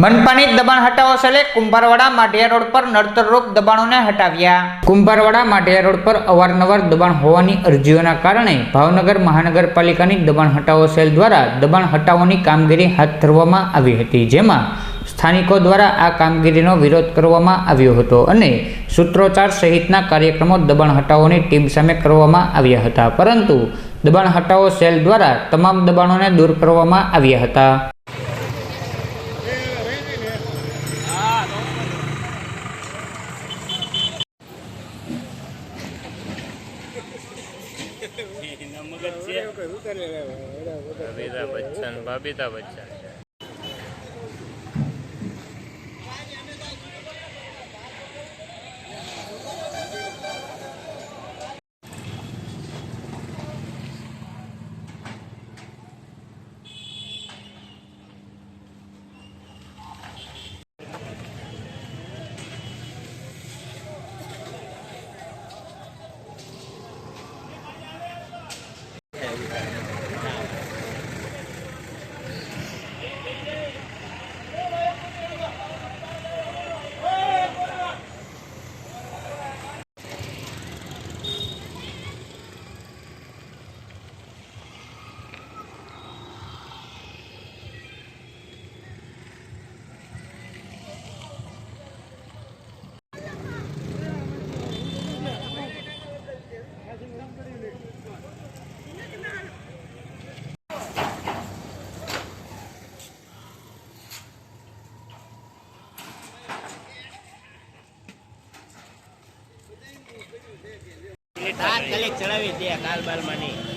મનપાની દબાણ હટાવો સેલે કુંભારવાડા માઢિયા રોડ પર નડતરરૂપ દબાણોને હટાવ્યા। કુંભારવાડા માઢિયા રોડ પર અવારનવાર દબાણ હોવાની અરજીઓના કારણે ભાવનગર મહાનગરપાલિકાની દબાણ હટાવો સેલ દ્વારા દબાણ હટાવવાની કામગીરી હાથ ધરવામાં આવી હતી, જેમાં સ્થાનિકો દ્વારા આ કામગીરીનો વિરોધ કરવામાં આવ્યો હતો અને સૂત્રોચ્ચાર સહિતના કાર્યક્રમો દબાણ હટાવોની ટીમ સામે કરવામાં આવ્યા હતા, પરંતુ દબાણ હટાવો સેલ દ્વારા તમામ દબાણોને દૂર કરવામાં આવ્યા હતા। बबीता बच्चन हाथ कलेक्ट चढ़ावी दे काल बाल मानी।